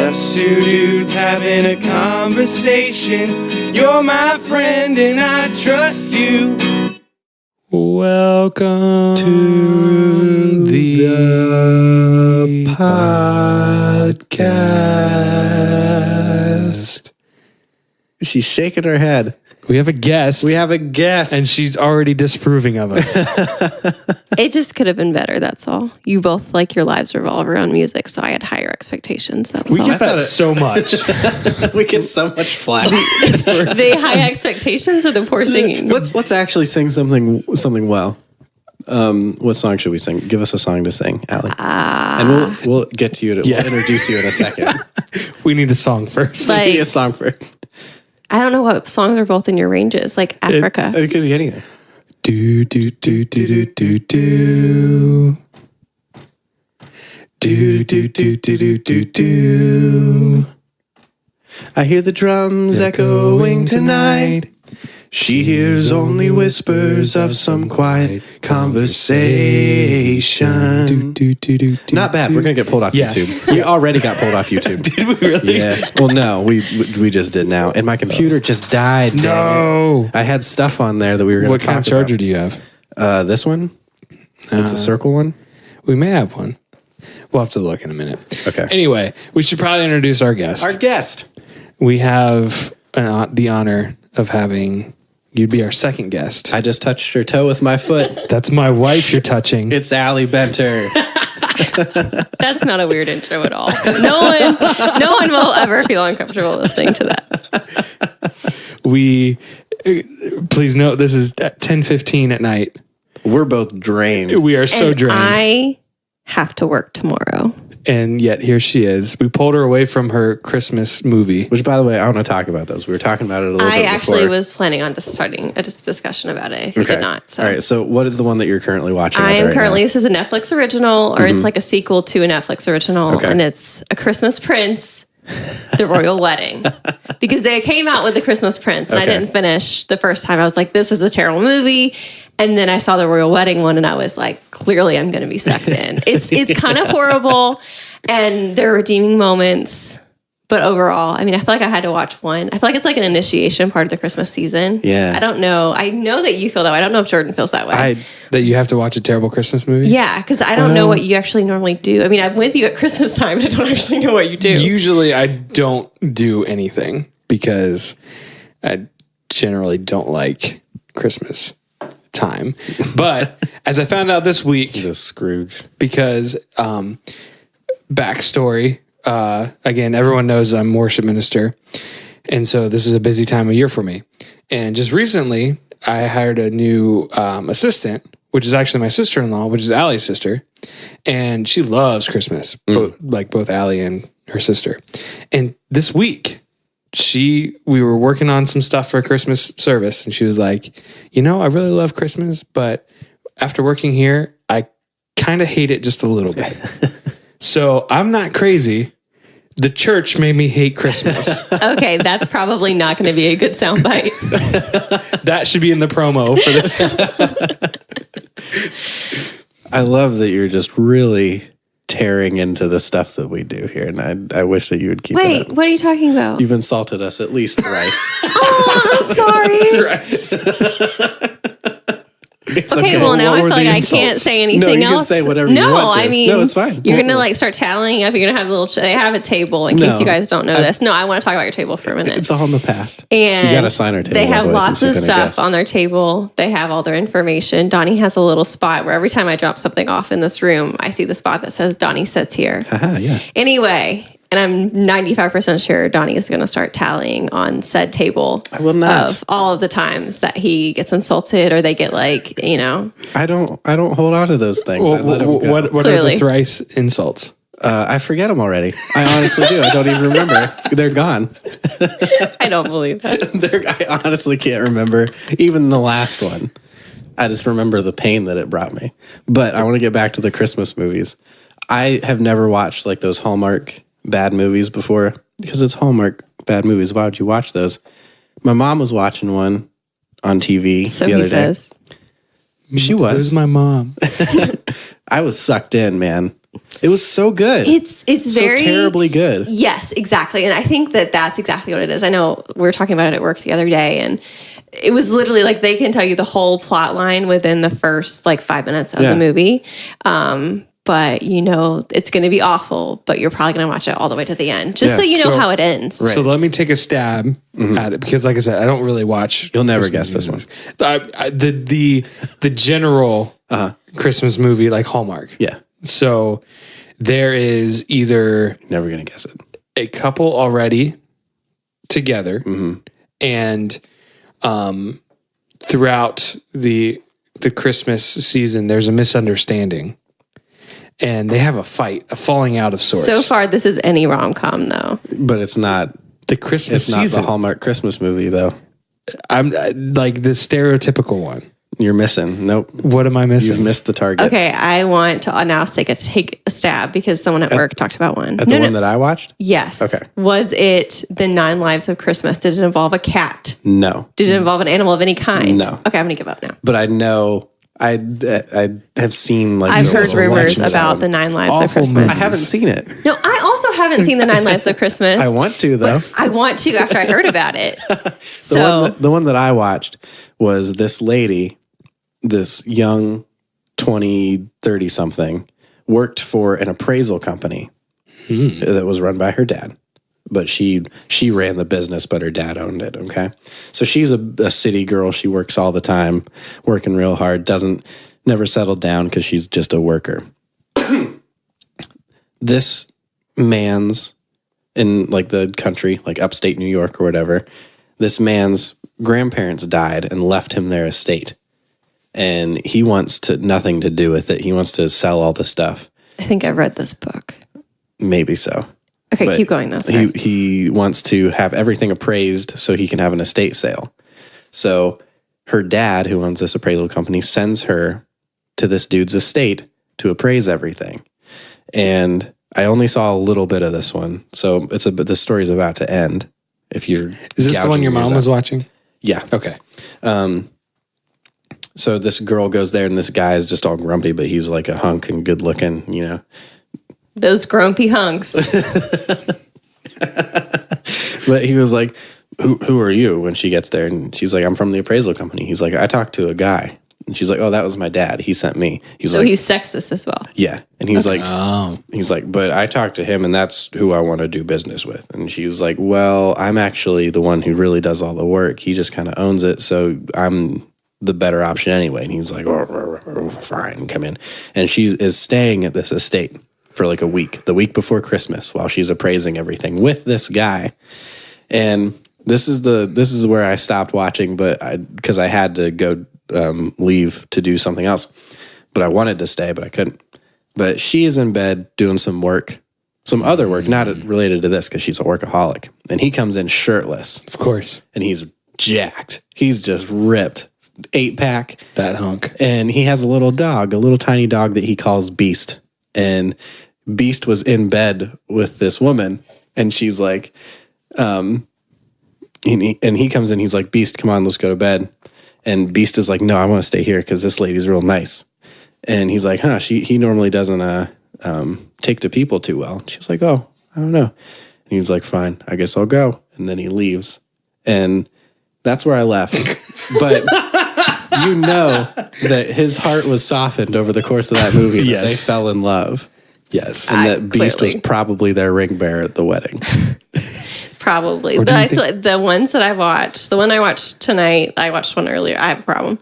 Just two dudes having a conversation. You're my friend and I trust you. Welcome to the podcast. She's shaking her head. We have a guest. And she's already disapproving of us. It just could have been better, that's all. You both, like, your lives revolve around music, so I had higher expectations. That was We all. get that so much. We get so much flack. The high expectations or the poor singing? Let's actually sing something well. What song should we sing? Give us a song to sing, Allie. And we'll get to you. We'll introduce you in a second. We need a song first. Like- We need a song first. I don't know what songs are both in your ranges, like Africa. It could be anything. Do do do do do do do. Do do do do do do do. I hear the drums echoing tonight. She hears only whispers of some quiet conversation. Not bad. We're going to get pulled off YouTube. We already got pulled off YouTube. Did we really? Yeah. Well, no, we just did now. And my computer just died. No. I had stuff on there that we were going to talk about. What kind of charger do you have? This one. It's a circle one. We may have one. We'll have to look in a minute. Okay. Anyway, we should probably introduce our guest. Our guest. We have the honor of having... You'd be our second guest. I just touched her toe with my foot. That's my wife you're touching. It's Allie Benter. That's not a weird intro at all. No one will ever feel uncomfortable listening to that. Please note, this is at 10:15 at night. We're both drained. We are so drained. I have to work tomorrow. And yet here she is. We pulled her away from her Christmas movie. Which, by the way, I want to talk about those. We were talking about it a little bit before. I actually was planning on just starting a discussion about it if you did not. So. All right. So what is the one that you're currently watching? I am currently, now? this is a Netflix original, or it's like a sequel to a Netflix original, and it's A Christmas Prince, The Royal Wedding. Because they came out with The Christmas Prince, and I didn't finish the first time. I was like, this is a terrible movie. And then I saw the Royal Wedding one, and I was like, clearly I'm going to be sucked in. It's kind of horrible, and there are redeeming moments. But overall, I mean, I feel like I had to watch one. I feel like it's like an initiation part of the Christmas season. Yeah. I don't know. I know that you feel that way. I don't know if Jordan feels that way. That you have to watch a terrible Christmas movie? Yeah, because I don't know what you actually normally do. I mean, I'm with you at Christmas time, but I don't actually know what you do. Usually I don't do anything because I generally don't like Christmas time. But as I found out this week, The Scrooge. because backstory, again, everyone knows I'm worship minister. And so this is a busy time of year for me. And just recently, I hired a new assistant, which is actually my sister-in-law, which is Allie's sister. And she loves Christmas, both Allie and her sister. And this week, we were working on some stuff for a Christmas service. And she was like, I really love Christmas, but after working here, I kind of hate it just a little bit. So I'm not crazy. The church made me hate Christmas. Okay, that's probably not going to be a good soundbite. That should be in the promo for this. I love that you're just really tearing into the stuff that we do here, and I wish that you would keep it Wait, up. what are you talking about? You've insulted us at least thrice. Oh, sorry. It's Okay, well, now I feel like I can't say anything else. No, you can say whatever you want to. No, I mean, no, it's fine. You're going to start tallying up. You're going to have a little, they have a table in case you guys don't know this. No, I want to talk about your table for a minute. It's all in the past. And you got to sign our table. They have lots of stuff guess. on their table. They have all their information. Donnie has a little spot where every time I drop something off in this room, I see the spot that says Donnie sits here. Yeah. Anyway, and I'm 95% sure Donnie is going to start tallying on said table. I will not. Of all of the times that he gets insulted or they get I don't hold on to those things. I let them go. What are the thrice insults? I forget them already. I honestly do. I don't even remember. They're gone. I don't believe that. I honestly can't remember even the last one. I just remember the pain that it brought me. But I want to get back to the Christmas movies. I have never watched like those Hallmark bad movies before because it's Hallmark bad movies. Why would you watch those? My mom was watching one on TV So the he other says. day. She was. Who's my mom? I was sucked in, man. It was so good. It's so very terribly good. Yes, exactly. And I think that's exactly what it is. I know we were talking about it at work the other day, and it was literally like they can tell you the whole plot line within the first like 5 minutes of the movie. But it's going to be awful, but you're probably going to watch it all the way to the end, just so you know how it ends. Right. So let me take a stab at it, because like I said, I don't really watch. You'll never guess this one. The general Christmas movie, like Hallmark. Yeah. So there is either never going to guess it. A couple already together, and throughout the Christmas season, there's a misunderstanding. And they have a fight, a falling out of sorts. So far, this is any rom-com, though. But it's not the Christmas season. It's not the Hallmark Christmas movie, though. I'm like the stereotypical one. You're missing. Nope. What am I missing? You've missed the target. Okay, I want to now take a stab because someone at work talked about one. The one that I watched? Yes. Okay. Was it The 9 Lives of Christmas? Did it involve a cat? No. Did it involve an animal of any kind? No. Okay, I'm going to give up now. But I know... I have seen like I've heard rumors about The 9 Lives of Christmas. Movies. I haven't seen it. No, I also haven't seen The 9 Lives of Christmas. I want to though. I want to after I heard about it. The one that I watched was this lady, this young 20, 30 something, worked for an appraisal company that was run by her dad. But she ran the business, but her dad owned it, okay? So she's a city girl. She works all the time, working real hard, never settled down because she's just a worker. This man's, in like the country, like upstate New York or whatever, this man's grandparents died and left him their estate. And he wants nothing to do with it. He wants to sell all the stuff. I think I read this book. Maybe so. Okay, But keep going though. Sorry. He wants to have everything appraised so he can have an estate sale. So her dad, who owns this appraisal company, sends her to this dude's estate to appraise everything. And I only saw a little bit of this one. So the story's about to end. Is this the one your mom was watching? Yeah. Okay. So this girl goes there and this guy is just all grumpy, but he's like a hunk and good looking, you know. Those grumpy hunks. But he was like, who are you when she gets there? And she's like, I'm from the appraisal company. He's like, I talked to a guy. And she's like, oh, that was my dad. He sent me. He's sexist as well. Yeah. And he was he's like, but I talked to him and that's who I want to do business with. And she was like, well, I'm actually the one who really does all the work. He just kind of owns it. So I'm the better option anyway. And he's like, oh, fine, come in. And she is staying at this estate for like a week, the week before Christmas, while she's appraising everything with this guy. And this is where I stopped watching, because I had to go leave to do something else. But I wanted to stay, but I couldn't. But she is in bed doing some other work, not related to this, because she's a workaholic. And he comes in shirtless. Of course. And he's jacked. He's just ripped. 8-pack. That hunk. And he has a little tiny dog that he calls Beast. And Beast was in bed with this woman, and she's like, and he comes in, he's like, Beast, come on, let's go to bed. And Beast is like, no, I want to stay here because this lady's real nice. And he's like, he normally doesn't take to people too well. And she's like, oh, I don't know. And he's like, fine, I guess I'll go. And then he leaves. And that's where I left. But you know that his heart was softened over the course of that movie. Yes. That they fell in love. Yes. And that Beast was probably their ring bearer at the wedding. Probably. The ones that I watched, the one I watched tonight, I watched one earlier. I have a problem.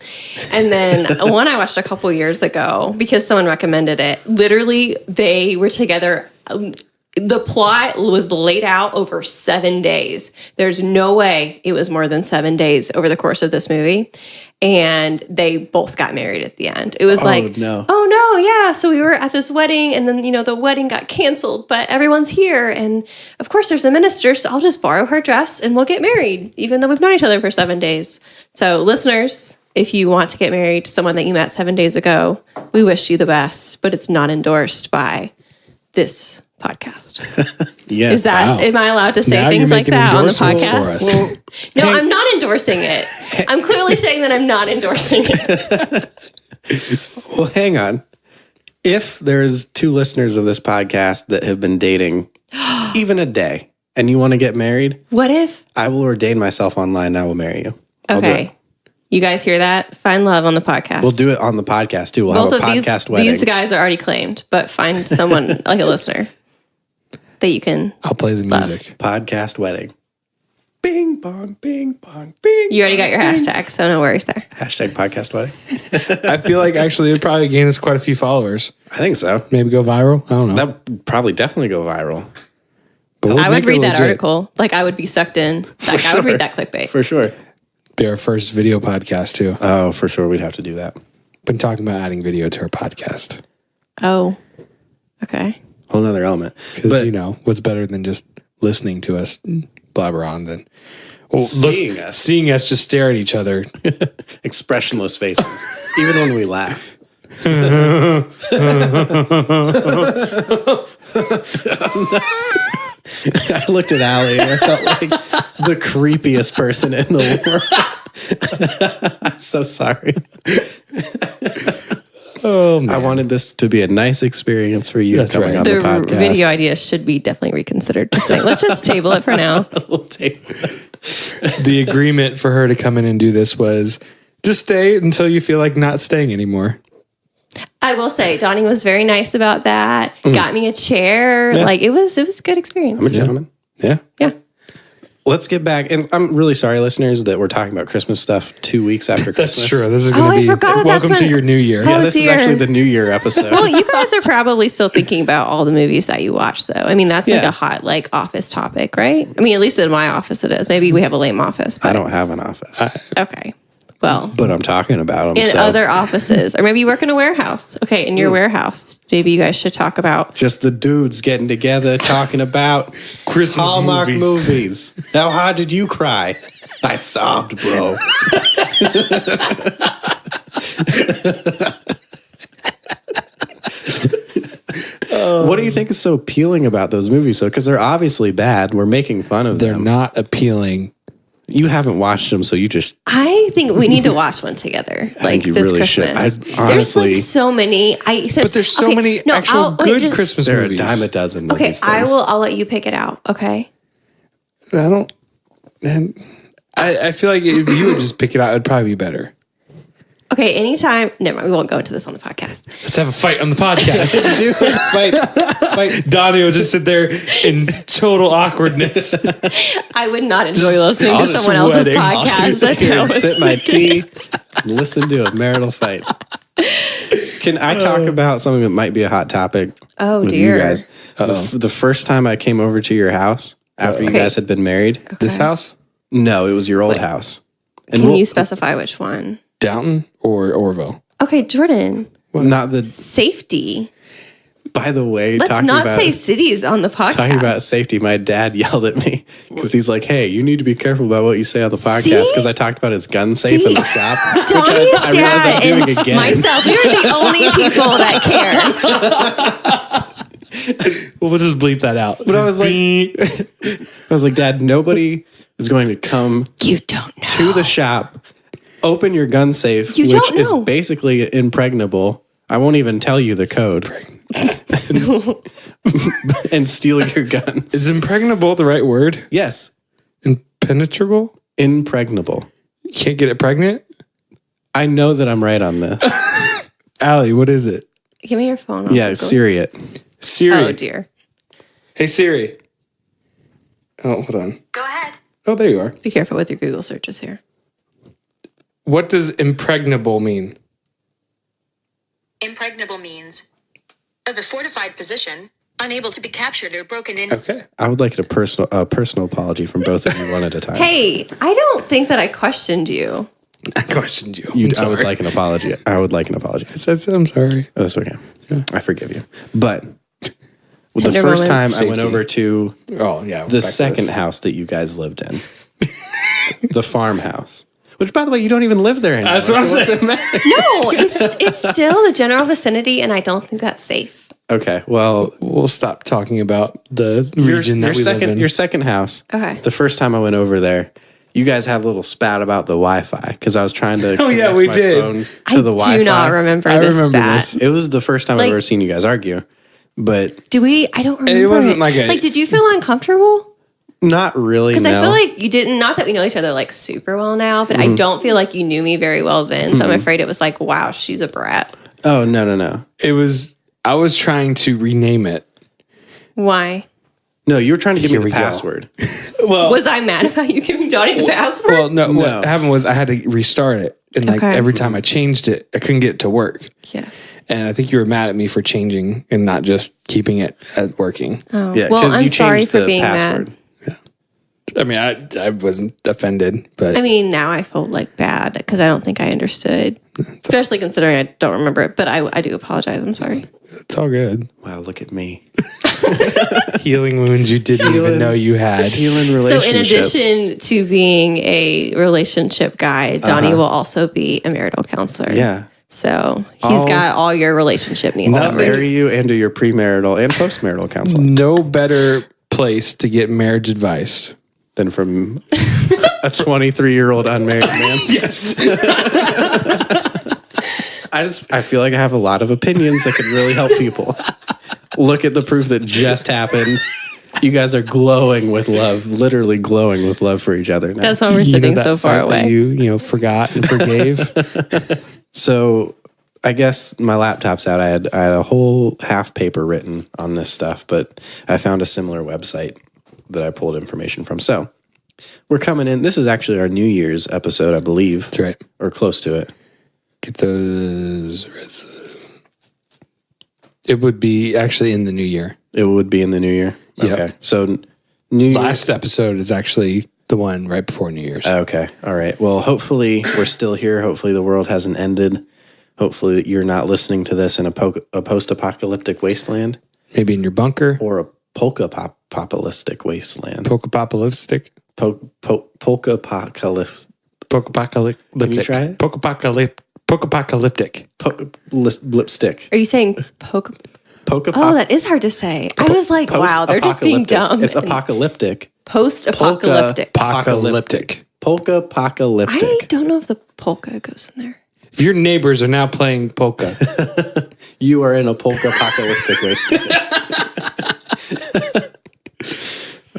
And then one I watched a couple years ago because someone recommended it. Literally, they were together. The plot was laid out over 7 days. There's no way it was more than 7 days over the course of this movie. And they both got married at the end. It was yeah. So we were at this wedding and then, the wedding got canceled, but everyone's here. And of course there's a minister, so I'll just borrow her dress and we'll get married, even though we've known each other for 7 days. So listeners, if you want to get married to someone that you met 7 days ago, we wish you the best, but it's not endorsed by this podcast. Yeah. Is that, am I allowed to say things like that on the podcast? Well, no, I'm not endorsing it. I'm clearly saying that I'm not endorsing it. Well, hang on. If there's 2 listeners of this podcast that have been dating even a day and you want to get married, What if? I will ordain myself online and I will marry you. I'll do it. Okay. You guys hear that? Find love on the podcast. We'll do it on the podcast too. We'll Both have a of podcast wedding. these guys are already claimed, but find someone like a listener that you can. I'll play the music. Podcast wedding. Bing, bong, bing, bong, bing. You already got your hashtag, so no worries there. Hashtag podcast wedding. I feel like actually it would probably gain us quite a few followers. I think so. Maybe go viral. I don't know. That would probably definitely go viral. But we'll I would make it read that legit. article. Like, I would be sucked in. Like, I would read that clickbait. For sure. Be our first video podcast too. Oh, for sure. We'd have to do that. Been talking about adding video to our podcast Oh, okay. Whole nother element. because But you know what's better than just listening to us blabber on than seeing us. just stare at each other. Expressionless faces, even when we laugh. I looked at Allie and I felt like the creepiest person in the world. I'm so sorry. Oh man. I wanted this to be a nice experience for you That's coming right. on The the podcast. video idea should be definitely reconsidered. Just saying, let's just table it for now. We'll take The agreement for her to come in and do this was just stay until you feel like not staying anymore. I will say, Donnie was very nice about that. Got me a chair. Yeah. Like, it was a good experience. I'm a gentleman. Yeah. Yeah. Let's get back. And I'm really sorry, listeners, that we're talking about Christmas stuff 2 weeks after Christmas. That's true. This is Oh, going I to be forgot that welcome that's to when- your new year. Oh, Yeah, this is dear. actually the New Year episode. Well, you guys are probably still thinking about all the movies that you watch, though. I mean, that's like Yeah. a hot, like, office topic, right? I mean, at least in my office it is. Maybe we have a lame office. I But, don't have an office, okay. Well, but I'm talking about them. in so other offices, or maybe you work in a warehouse. Okay, in your warehouse, maybe you guys should talk about. just the dudes getting together talking about Christmas Hallmark movies. movies. How hard did you cry? I sobbed, bro. What do you think is so appealing about those movies? So, because they're obviously bad. We're making fun of They're them. not appealing. You haven't watched them, so you just I think we need to watch one together. Like you this really should. Christmas. I There's like honestly- so many. But there's so many actual good Christmas they're movies. a dime a dozen. of Okay, these things. I'll let you pick it out. Okay. I don't. And I feel like if you would just pick it out, it'd probably be better. Okay, anytime. Never mind. We won't go into this on the podcast. Let's have a fight on the podcast. Do it. Fight. Donnie will just sit there in total awkwardness. I would not enjoy listening I'll to someone else's sweating. I'll podcast. Sit Like, here I and was- sip my tea and listen to a marital fight. Can I talk about something that might be a hot topic? Oh, with dear. you guys? The first time I came over to your house after you Okay. guys had been married. This house? No, it was your old house. And Can you specify which one? Downton or Orville? Okay, Jordan. not the. Safety. By the way, Let's talking not about say cities on the podcast. talking about safety. My dad yelled at me because he's like, "Hey, you need to be careful about what you say on the podcast." See? Because I talked about his gun safe in the shop. Donnie's I realize I'm dad doing and again. myself, we're the only people that care. Well, we'll just bleep that out. But I was like, Dad, nobody is going to come You don't know. to the shop, open your gun safe, You which don't is know. basically impregnable. I won't even tell you the code. And steal your guns. Is impregnable the right word? Yes, Impenetrable? impregnable. You can't get it pregnant? I know that I'm right on this. Allie, what is it? Give me your phone. I'll Yeah, Google. Siri it. Siri. Oh, dear. Hey, Siri. Oh, hold on. Go ahead. Oh, there you are. Be careful with your Google searches here. What does impregnable mean? Impregnable means of a fortified position, unable to be captured or broken into. Okay. I would like a personal apology from both of you one at a time. Hey, I don't think that I questioned you. I questioned you. I would like an apology. I would like an apology. I said, I'm sorry. That's okay. I forgive you. But the Tender first time moments. I went Safety. over to Oh, yeah. the second house that you guys lived in, the farmhouse, which, by the way, you don't even live there anymore. That's what I'm what's saying. it matter? No, it's still the general vicinity, and I don't think that's safe. Okay, well, We'll stop talking about the region that we live in. your second house. Okay. The first time I went over there, you guys had a little spat about the Wi-Fi because I was trying to yeah, we did. phone I to the Wi-Fi. do not remember I this remember spat. this. It was the first time I've ever seen you guys argue, but Do we? I don't remember. It wasn't like a- like. Did you feel uncomfortable? not really. Because No. I feel like you didn't. Not that we know each other like super well now, but I don't feel like you knew me very well then. So I'm afraid it was like, wow, she's a brat. Oh no. I was trying to rename it. Why? No, you were trying to give me we the go. password. Was I mad about you giving Donnie the password? Well, no, No. what happened was I had to restart it. And like Okay. every time I changed it, I couldn't get it to work. Yes. And I think you were mad at me for changing and not just keeping it at working. Oh. Yeah, Well, because I'm you sorry changed for the being password. mad. I mean, I wasn't offended, but I mean, now I feel like bad because I don't think I understood, especially considering I don't remember it. But I do apologize. I'm sorry. it's all good. Wow, look at me. Healing wounds you didn't even know you had. Healing So, relationships. in addition to being a relationship guy, Donnie will also be a marital counselor. Yeah. So he's got all your relationship needs I'll covered. marry you and do your premarital and postmarital counseling No better place to get marriage advice. than from a 23-year-old unmarried man. Yes. I feel like I have a lot of opinions that could really help people. Look at the proof that just happened. You guys are glowing with love, literally glowing with love for each other now. That's why we're sitting so far away. You forgot and forgave. So I guess my laptop's out. I had a whole half paper written on this stuff, but I found a similar website that I pulled information from. So we're coming in. This is actually our New Year's episode, I believe. That's right. Or close to it. Get those. It would be actually in the new year. It would be in the new year. Yep. Okay. So New Year. Last episode is actually the one right before New Year's. Okay. All right. Well, hopefully we're still here. Hopefully the world hasn't ended. Hopefully you're not listening to this in a post-apocalyptic wasteland Maybe in your bunker. or a polka-apocalyptic wasteland. Polka-apocalyptic. Polka-apocalyptic. Polka-apocalyptic. Can you try it? Polka-apocalyptic. Lipstick. Are you saying poke? Polka. Oh, that is hard to say. I was like, wow, they're just being dumb. It's apocalyptic. Post-apocalyptic. Apocalyptic. Polka-apocalyptic. I don't know if the polka goes in there. If your neighbors are now playing polka, You are in a polka-apocalyptic wasteland.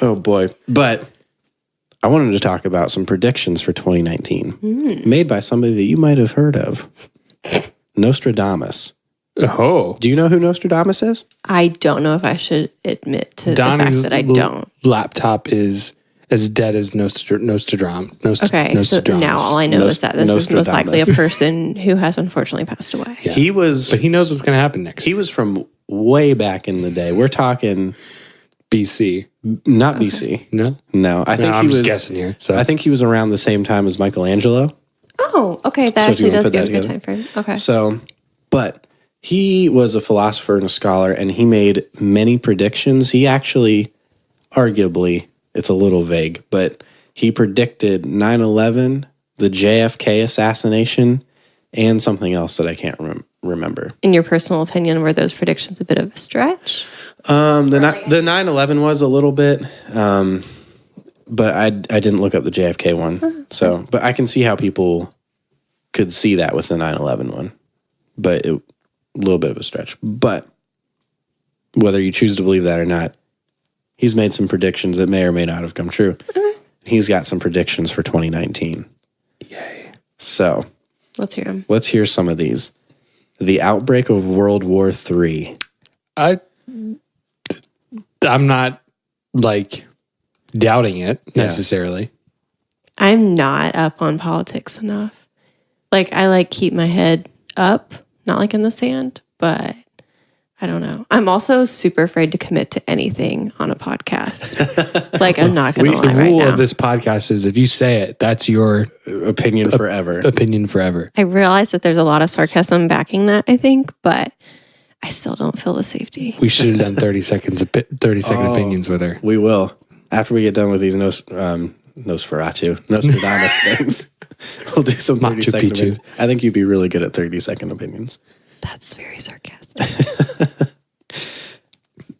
Oh, boy. But I wanted to talk about some predictions for 2019 made by somebody that you might have heard of. Nostradamus. oh, Do you know who Nostradamus is? I don't know if I should admit to the Donnie's fact that I don't. laptop is as dead as Nostradamus. Okay, so now all I know is that this is most likely a person who has unfortunately passed away. Yeah. He was But he knows what's going to happen next. he was from way back in the day. We're talking BC. not BC. No? No, I think I'm he was just guessing here. So I think he was around the same time as Michelangelo. Oh, okay. That So if you actually wanna does put give a that good together. time frame. Okay. So, but he was a philosopher and a scholar, and he made many predictions. He actually, arguably, it's a little vague, but he predicted 9/11, the JFK assassination, and something else that I can't remember. In your personal opinion, were those predictions a bit of a stretch? The 9/11 was a little bit, but I didn't look up the JFK one. So, but I can see how people could see that with the 9/11 one, but a little bit of a stretch. But whether you choose to believe that or not, he's made some predictions that may or may not have come true. He's got some predictions for 2019. Yay. So Let's hear them. let's hear some of these. The outbreak of World War III. I'm not like doubting it necessarily. I'm not up on politics enough. Like, I like keep my head up, not like in the sand, but I don't know. I'm also super afraid to commit to anything on a podcast. Like, I'm not going to The lie right rule now. of this podcast is if you say it, that's your Opinion forever. opinion forever. I realize that there's a lot of sarcasm backing that, I think, but I still don't feel the safety. We should have done 30 second opinions with her. We will. After we get done with these Nostradamus things, we'll do some 30 Machu second Picchu. opinions. I think you'd be really good at 30 second opinions. That's very sarcastic.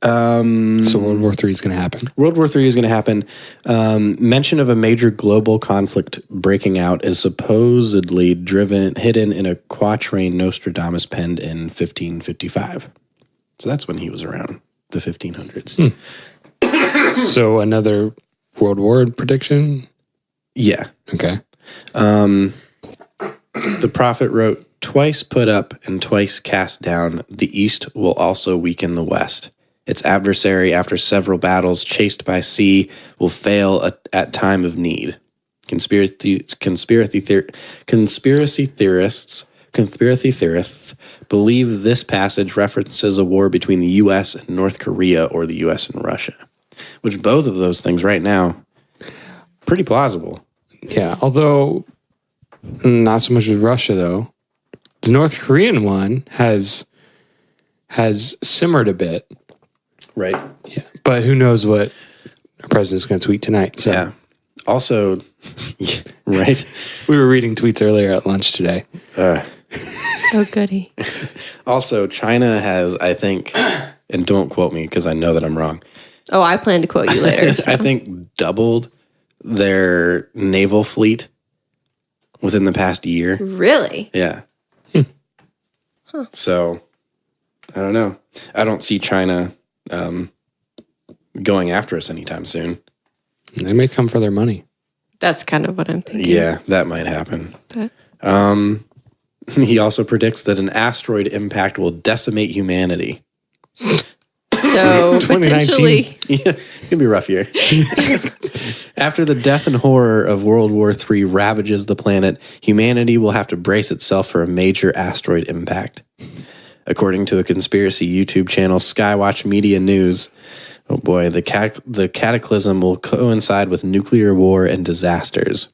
So World War III is going to happen. World War III is going to happen. Mention of a major global conflict breaking out is supposedly hidden in a quatrain Nostradamus penned in 1555. So that's when he was around, the 1500s. So another World War prediction? Yeah. Okay. The prophet wrote, "Twice put up and twice cast down, the east will also weaken the west. Its adversary, after several battles, chased by sea, will fail at time of need." Conspiracy theorists believe this passage references a war between the U.S. and North Korea or the U.S. and Russia, which both of those things right now, pretty plausible. Yeah, although not so much with Russia, though. The North Korean one has simmered a bit. Right. Yeah, but who knows what our president's going to tweet tonight. So. Yeah. Also, right? We were reading tweets earlier at lunch today. Oh, goody. Also, China has, I think, and don't quote me because I know that I'm wrong. Oh, I plan to quote you later. So. I think doubled their naval fleet within the past year. Really? Yeah. So, I don't know. I don't see China going after us anytime soon. They may come for their money. That's kind of what I'm thinking. Yeah, that might happen. But He also predicts that an asteroid impact will decimate humanity. so 2019. potentially, Yeah, it'll be a rough year. After the death and horror of World War III ravages the planet, humanity will have to brace itself for a major asteroid impact. According to a conspiracy YouTube channel, Skywatch Media News, oh boy, the cataclysm will coincide with nuclear war and disasters.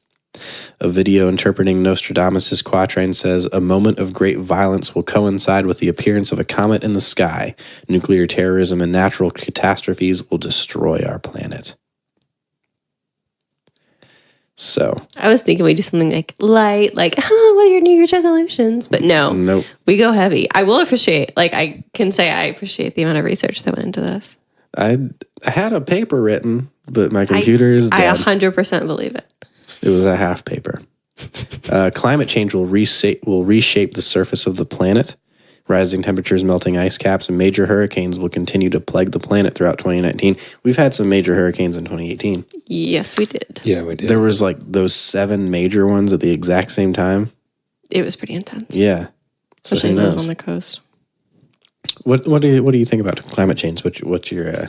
A video interpreting Nostradamus' quatrain says, "A moment of great violence will coincide with the appearance of a comet in the sky. Nuclear terrorism and natural catastrophes will destroy our planet." So I was thinking we do something like light, like, what are your New Year's resolutions? But no, nope. We go heavy. I will appreciate, like, I can say I appreciate the amount of research that went into this. I had a paper written, but my computer is dead. I 100% believe it. It was a half paper. Climate change will reshape the surface of the planet. Rising temperatures, melting ice caps, and major hurricanes will continue to plague the planet throughout 2019. We've had some major hurricanes in 2018. Yes, we did. Yeah, we did. There was like those 7 major ones at the exact same time. It was pretty intense. Yeah. So Especially who those knows? on the coast. What do you think about climate change? What's your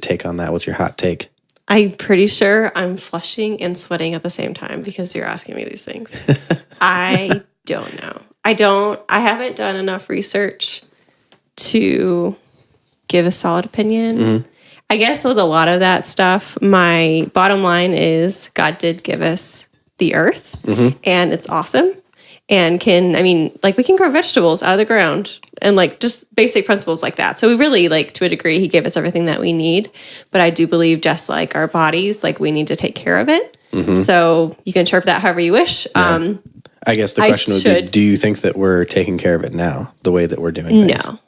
take on that? What's your hot take? I'm pretty sure I'm flushing and sweating at the same time because you're asking me these things. I don't know. I haven't done enough research to give a solid opinion. Mm-hmm. I guess with a lot of that stuff, my bottom line is God did give us the earth and it's awesome. And we can grow vegetables out of the ground and like just basic principles like that. So we really, like, to a degree, he gave us everything that we need. But I do believe, just like our bodies, like, we need to take care of it. So you can interpret that however you wish. Yeah. I guess the question would be, do you think that we're taking care of it now, the way that we're doing things? No.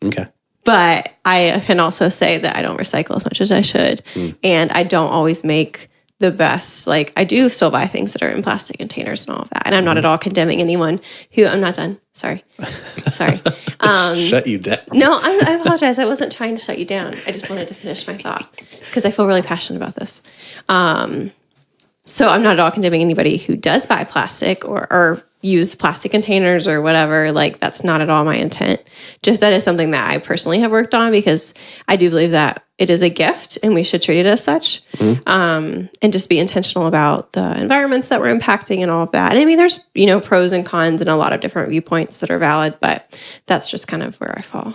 Okay. But I can also say that I don't recycle as much as I should. And I don't always make the best. Like, I do still buy things that are in plastic containers and all of that. And I'm not at all condemning anyone who, I'm not done. Sorry. Shut you down. No, I apologize. I wasn't trying to shut you down. I just wanted to finish my thought because I feel really passionate about this. So I'm not at all condemning anybody who does buy plastic or use plastic containers or whatever. Like, that's not at all my intent. Just that is something that I personally have worked on because I do believe that it is a gift and we should treat it as such. And just be intentional about the environments that we're impacting and all of that. And I mean, there's, pros and cons and a lot of different viewpoints that are valid, but that's just kind of where I fall.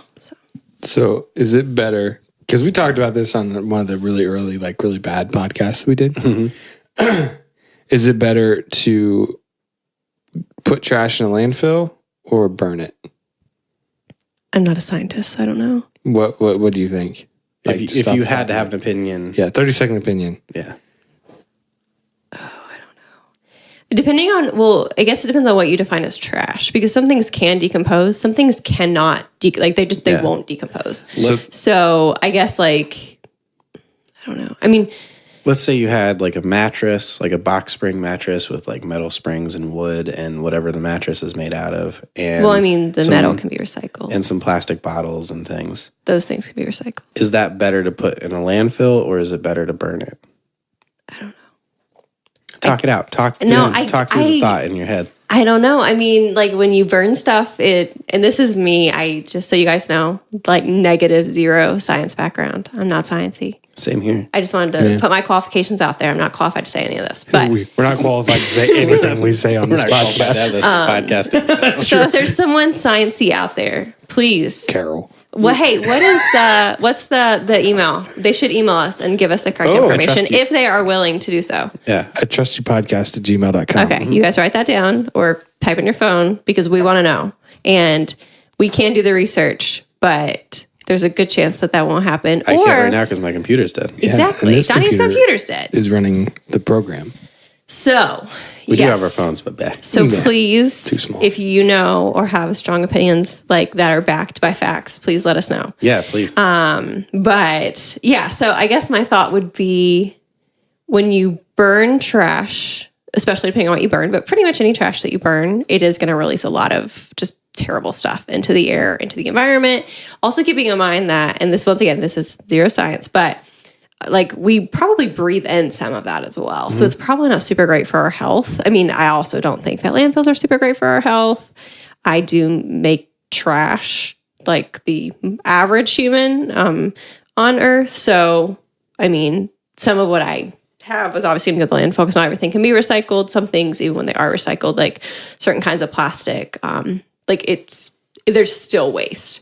So is it better? Because we talked about this on one of the really early, like really bad podcasts we did. Is it better to put trash in a landfill or burn it? I'm not a scientist, so I don't know. What do you think? If you had to have an opinion. Yeah, 30-second opinion. Yeah. Oh, I don't know. Depending on, well, I guess it depends on what you define as trash, because some things can decompose, some things cannot, they won't decompose. So I guess like, I don't know. I mean, let's say you had like a mattress, like a box spring mattress with like metal springs and wood and whatever the mattress is made out of. And well, I mean, the metal can be recycled. And some plastic bottles and things. Those things can be recycled. Is that better to put in a landfill or is it better to burn it? I don't know. Talk it out. Talk through the thought in your head. I don't know. I mean, like when you burn stuff, and this is me, I just so you guys know, like -0 science background. I'm not sciencey. Same here. I just wanted to put my qualifications out there. I'm not qualified to say any of this, but we're not qualified to say anything we say on this podcast. So if there's someone sciencey out there, please, Carol. Well, hey, what's the email? They should email us and give us the correct information if they are willing to do so. Yeah. I trust you podcast @gmail.com. Okay. You guys write that down or type in your phone because we want to know. And we can do the research, but there's a good chance that won't happen. I can't right now because my computer's dead. Exactly. Donnie's computer's dead. Is running the program. So, we do have our phones, but So please, too small. if you know or have strong opinions like that are backed by facts, please let us know. Yeah, please. But yeah, so I guess my thought would be when you burn trash, especially depending on what you burn, but pretty much any trash that you burn, it is going to release a lot of just terrible stuff into the air, into the environment. Also keeping in mind that, and this, once again, this is zero science, but like we probably breathe in some of that as well. So it's probably not super great for our health. I mean, I also don't think that landfills are super great for our health. I do make trash like the average human on Earth. So, I mean, some of what I have is obviously going to go to the landfill because not everything can be recycled. Some things, even when they are recycled, like certain kinds of plastic, there's still waste.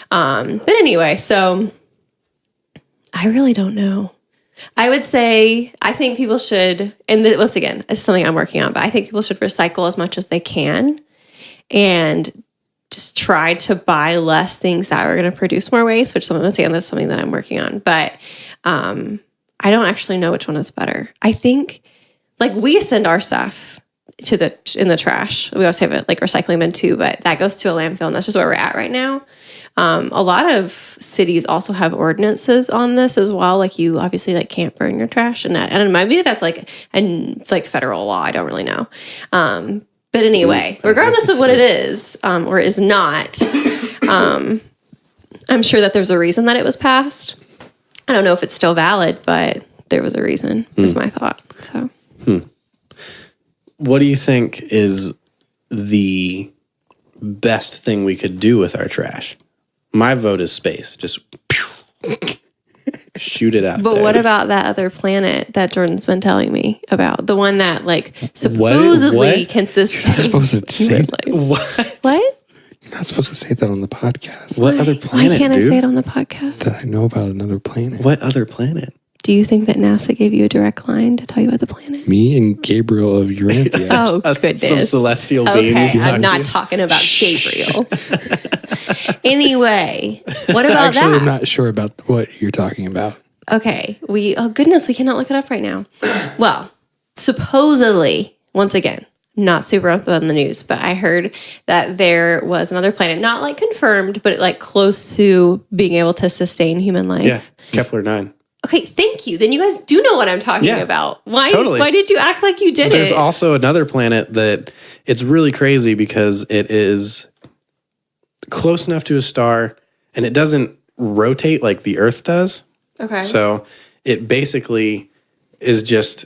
But anyway, so I really don't know. I would say I think people should, and once again, it's something I'm working on, but I think people should recycle as much as they can and just try to buy less things that are going to produce more waste, which once again, that's something that I'm working on. But I don't actually know which one is better. I think like we send our stuff in the trash. We also have it like recycling bin too, but that goes to a landfill and that's just where we're at right now. A lot of cities also have ordinances on this as well. Like you obviously like can't burn your trash and maybe that's it's like federal law. I don't really know. But anyway, regardless of what it is, or is not, I'm sure that there's a reason that it was passed. I don't know if it's still valid, but there was a reason is my thought. So, What do you think is the best thing we could do with our trash? My vote is space. Just shoot it out but there. what about that other planet that Jordan's been telling me about? The one that like supposedly consists. You're not supposed to say What? What? You're not supposed to say that on the podcast. What other planet, Why can't dude? I say it on the podcast? That I know about another planet. What other planet? Do you think that NASA gave you a direct line to tell you about the planet? Me and Gabriel of Urantia. Oh, goodness. Some celestial Okay, beings. I'm not talking about Gabriel. Anyway, what about Actually, that? I'm not sure about what you're talking about. Okay, oh goodness, we cannot look it up right now. Well, supposedly, once again, not super up on the news, but I heard that there was another planet, not like confirmed, but like close to being able to sustain human life. Yeah, Kepler 9. Okay, thank you. Then you guys do know what I'm talking about. Why did you act like you didn't? There's also another planet that it's really crazy because it is close enough to a star and it doesn't rotate like the Earth does. Okay. So it basically is just,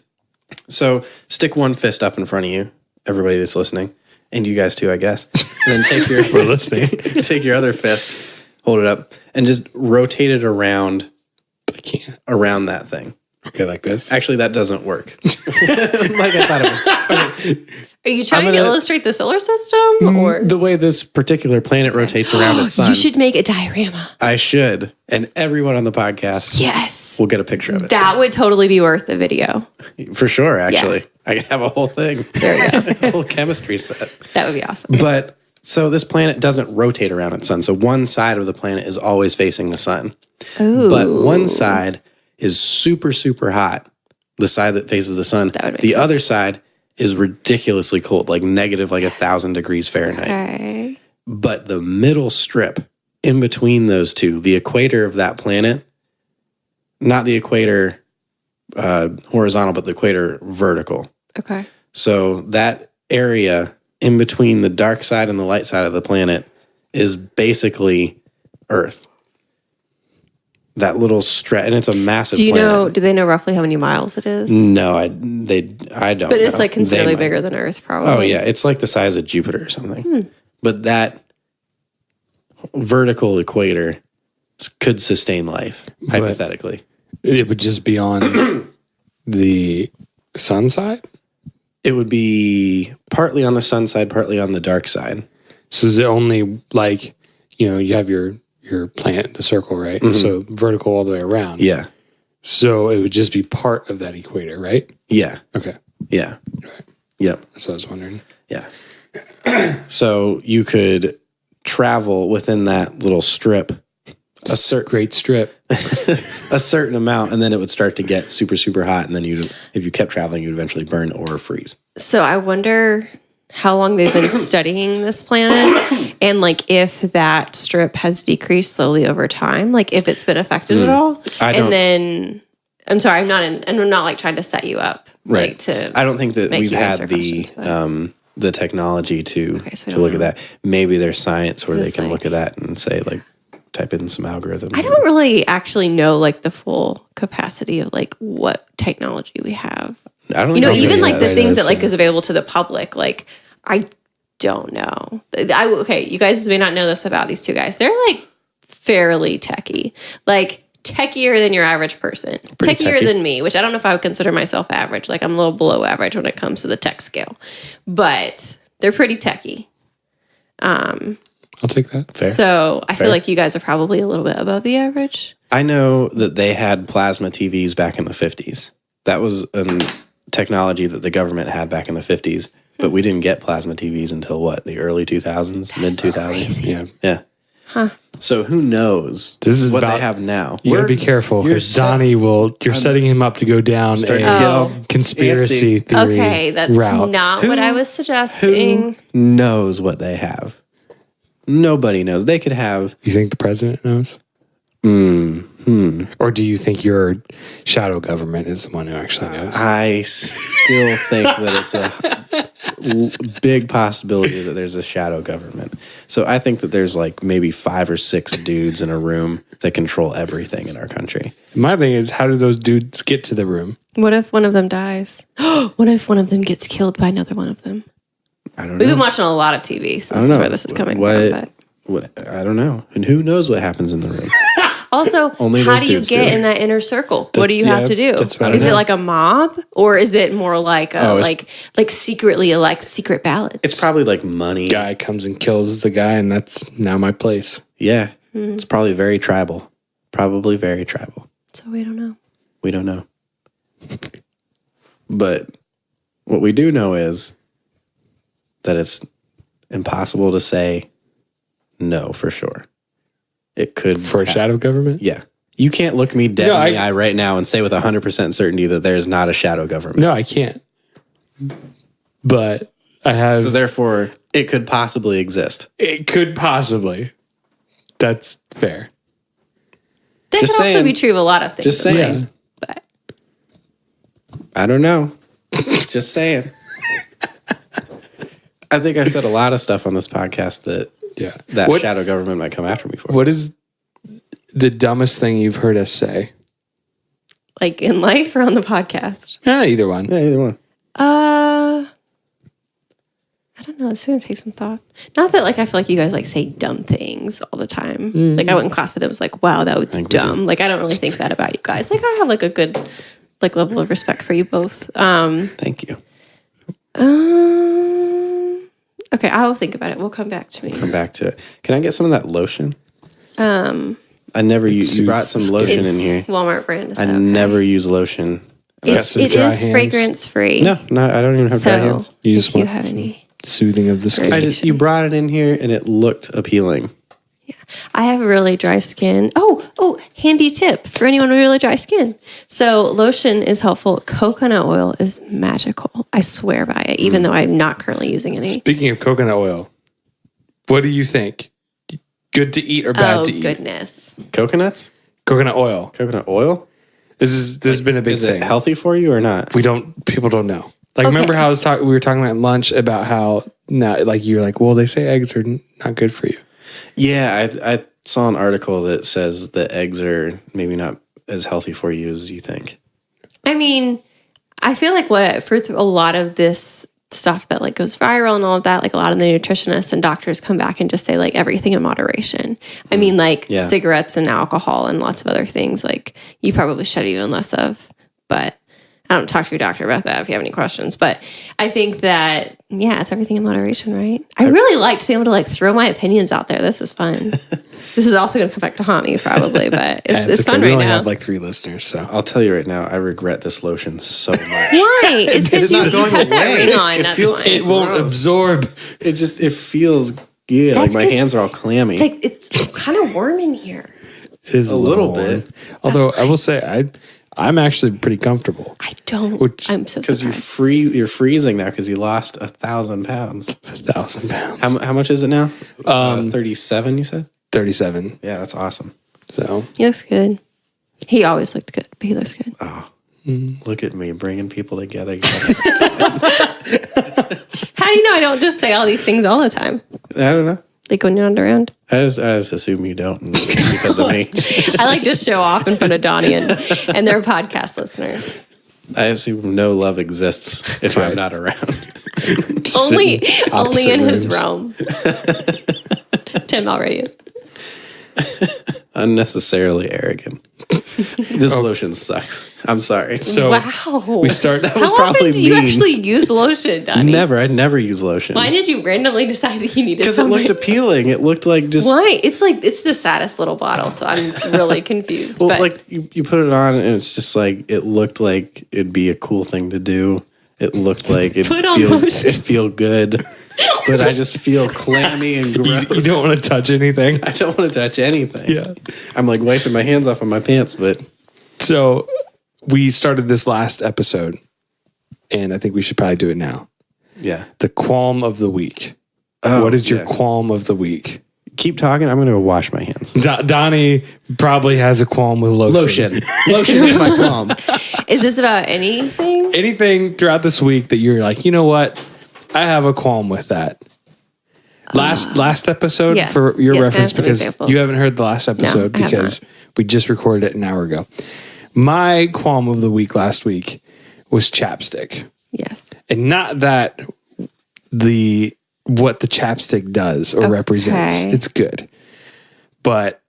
so stick one fist up in front of you, everybody that's listening, and you guys too, I guess. And then take your We're listening. take your other fist, hold it up, and just rotate it around. I can't. Around that thing. Okay, like this. Actually, that doesn't work. Like I thought it would. Okay. Are you trying to illustrate the solar system or The way this particular planet rotates around its sun. You should make a diorama. I should. And everyone on the podcast Yes. will get a picture of it. That would totally be worth the video. For sure, actually. I could have a whole thing. There we go. A whole chemistry set. That would be awesome. But so this planet doesn't rotate around its sun. So one side of the planet is always facing the sun. Ooh. But one side is super, super hot. The side that faces the sun. That would make The sense. other side is ridiculously cold, like negative like 1,000 degrees Fahrenheit. Okay. But the middle strip in between those two, the equator of that planet, not the equator horizontal, but the equator vertical. Okay. So that area in between the dark side and the light side of the planet is basically Earth. That little stretch, and it's a massive planet. Do they know roughly how many miles it is? No, I don't know. But it's like considerably bigger than Earth, probably. Oh, yeah. It's like the size of Jupiter or something. But that vertical equator could sustain life, hypothetically. It would just be on the sun side? It would be partly on the sun side, partly on the dark side. So is it only like, you have your planet, the circle, right? So vertical all the way around. Yeah. So it would just be part of that equator, right? Yeah. Okay. Yeah. Right. Yep. That's what I was wondering. Yeah. So you could travel within that little strip Great strip. a certain amount, and then it would start to get super, super hot. And then if you kept traveling, you'd eventually burn or freeze. So I wonder how long they've been studying this planet and like if that strip has decreased slowly over time, like if it's been affected at all. And then I'm sorry, I'm not like trying to set you up. Right. Like, to I don't think that make we've you had answer the technology to so look at that. Maybe there's science where they It's can like- look at that and say like type in some algorithm. I don't really actually know like the full capacity of like what technology we have. I don't Even think like the that things that like is available to the public, like I don't know. You guys may not know this about these two guys. They're like fairly techie, like techier than your average person, Pretty techier techie. than me, which I don't know if I would consider myself average. Like I'm a little below average when it comes to the tech scale, but they're pretty techie. I'll take that. Fair. So I Fair. feel like you guys are probably a little bit above the average. I know that they had plasma TVs back in the 50s. That was a technology that the government had back in the 50s, but we didn't get plasma TVs until what, the early 2000s, mid 2000s? Yeah. Yeah. Huh. So who knows This is what about- they have now? You gotta be careful you're because Donnie you're setting him up to go down starting a to get all conspiracy theory Okay, that's route. not what I was suggesting. Who knows what they have? Nobody knows. They could have. You think the president knows? Or do you think your shadow government is the one who actually knows? I still think that it's a big possibility that there's a shadow government. So I think that there's like maybe 5 or 6 dudes in a room that control everything in our country. My thing is, how do those dudes get to the room? What if one of them dies? What if one of them gets killed by another one of them? I don't know. We've been watching a lot of TV, so this is where this is coming from. But I don't know. And who knows what happens in the room? also, Only how those do you dudes get do. in that inner circle? What do you have to do? that's what I Is it know. like a mob, or is it more like a, it's- like secretly elect secret ballots? It's probably like money. Guy comes and kills the guy, and that's now my place. Yeah. It's probably very tribal. Probably very tribal. so we don't know. We don't know. But what we do know is that it's impossible to say no for sure. It could For a shadow government? Yeah. You can't look me dead No, in the eye right now and say with 100% certainty that there's not a shadow government. No, I can't. But I have. So therefore, it could possibly exist. It could possibly. That's fair. That Just could also saying. be true of a lot of things. Just saying. But I don't know. Just saying. I think I said a lot of stuff on this podcast that What, shadow government might come after me for. what is the dumbest thing you've heard us say? like in life or on the podcast? Either one. Yeah, either one. I don't know. It's gonna take some thought. Not that like I feel like you guys like say dumb things all the time. Like I wouldn't classify them as like, wow, that was think we dumb. Like I don't really think that about you guys. Like I have like a good like level of respect for you both. Thank you. Okay, I'll think about it. We'll come back to me. Come back to it. Can I get some of that lotion? I never use. You brought some It's lotion in It's here. Walmart brand. I never use lotion. It's, some it dry is hands. fragrance free. No, I don't even have dry So hands. You just if you want have some any, soothing of the skin. You brought it in here and it looked appealing. I have really dry skin. Oh, handy tip for anyone with really dry skin. So lotion is helpful. Coconut oil is magical. I swear by it, even though I'm not currently using any. Speaking of coconut oil, what do you think? Good to eat or bad to eat? Oh, goodness. Coconuts? Coconut oil. Coconut oil? This has been a big Is thing. it healthy for you or not? People don't know. Like, Okay. remember how we were talking about lunch about how you're like, well, they say eggs are not good for you. Yeah, I saw an article that says that eggs are maybe not as healthy for you as you think. I mean, I feel like for a lot of this stuff that like goes viral and all of that, like a lot of the nutritionists and doctors come back and just say like everything in moderation. I mean, like cigarettes and alcohol and lots of other things like you probably should even less of, but I don't talk to your doctor about that if you have any questions. But I think that, it's everything in moderation, right? I really like to be able to like throw my opinions out there. This is fun. This is also going to come back to haunt me probably, but it's fun We right only now. have like 3 listeners, so. I'll tell you right now, I regret this lotion so much. Why? It's because you put that ring on. That's why. It won't absorb. It feels, like my hands are all clammy. Like it's kind of warm in here. It is a little warm. bit. Although I will say, I'm actually pretty comfortable. I don't. I'm so Because surprised. you're freezing now because you lost 1,000 pounds. 1,000 pounds. How much is it now? 37, you said? 37. Yeah, that's awesome. So He looks good. He always looked good, but he looks good. Look at me bringing people together. How do you know I don't just say all these things all the time? I don't know. Like when you're not around? I just assume you don't because of me. I like to show off in front of Donnie and their podcast listeners. I assume no love exists if I'm not around. Only in his rooms. realm. Tim already is. Unnecessarily arrogant. This lotion sucks. I'm sorry. So wow. we start. That was How probably often do you mean. actually use lotion, Donnie? I never use lotion. Why did you randomly decide that you needed Because it something? looked appealing. It looked like just Why? It's the saddest little bottle, so I'm really confused. well, but like you put it on and it's just like it looked like it'd be a cool thing to do. It looked like it'd Put on lotion. it'd feel good. But I just feel clammy and gross. You don't want to touch anything. I don't want to touch anything. Yeah. I'm like wiping my hands off on my pants, but So we started this last episode, and I think we should probably do it now. yeah. The qualm of the week. Oh, What is your yeah. qualm of the week? Keep talking. I'm going to go wash my hands. Donnie probably has a qualm with lotion. Lotion is my qualm. is this about anything? Anything throughout this week that you're like, you know what? I have a qualm with that. Last episode, yes. for your Yes, can I reference, have some because examples? you haven't heard the last episode I have because we just recorded it an hour ago. My qualm of the week last week was chapstick. Yes. And not that what the chapstick does or represents. It's good. But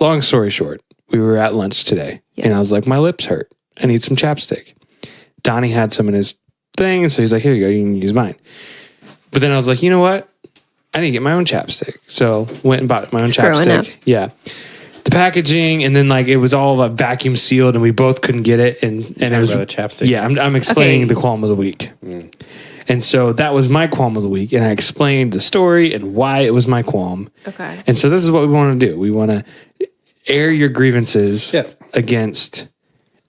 long story short, we were at lunch today and I was like, my lips hurt. I need some chapstick. Donnie had some in his thing, and so he's like, here you go, you can use mine. But then I was like, you know what? I need to get my own chapstick. So went and bought my own chapstick. Yeah. The packaging, and then like it was all vacuum sealed, and we both couldn't get it. And it was about the chapstick. Yeah, I'm explaining Okay. the qualm of the week. And so that was my qualm of the week, and I explained the story and why it was my qualm. Okay. And so this is what we want to do. We want to air your grievances against.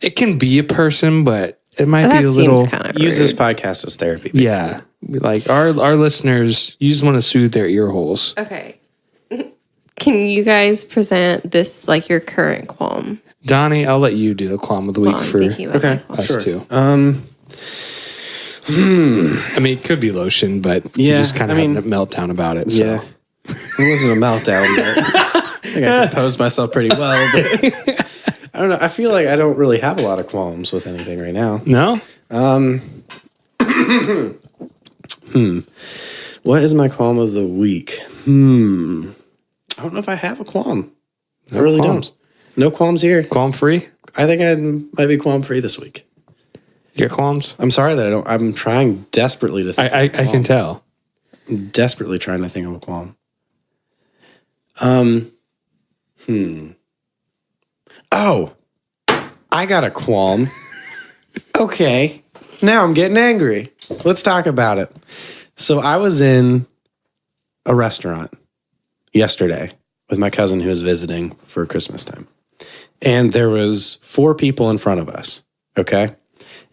It can be a person, but it might That be a seems little. kind of Use this rude. podcast as therapy. Basically. Yeah, like our listeners, you just want to soothe their ear holes. Okay. Can you guys present this like your current qualm? Donnie, I'll let you do the qualm of the week While I'm for thinking about my qualm. us too. Sure. I mean, it could be lotion, but you Yeah, just kind of I having mean, a meltdown about it. So. Yeah. It wasn't a meltdown, but I think I composed myself pretty well. But I don't know. I feel like I don't really have a lot of qualms with anything right now. No? What is my qualm of the week? I don't know if I have a qualm. I really qualms. don't. No qualms here. Qualm free? I think I might be qualm free this week. You got qualms? I'm sorry that I don't. I'm trying desperately to think. I of a qualm. can tell. I'm desperately trying to think of a qualm. Oh, I got a qualm. Okay. Now I'm getting angry. Let's talk about it. So I was in a restaurant yesterday with my cousin who was visiting for Christmas time. And there was 4 people in front of us, okay?